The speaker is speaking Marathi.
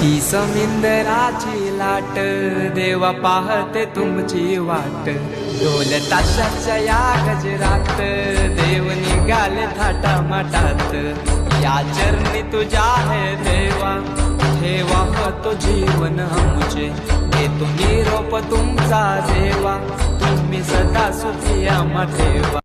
ती समिंदराची लाट देवा पाहते तुमची वाट ढोल ताशाच्या या गजरात देव निघाले थाटा माटात या चरणी तुझ्या है देवा ठेवा तो जीवन आमुचे घेतो निरोप तुमचा देवा तुम्ही सदा सुखी आम्हा ठेवा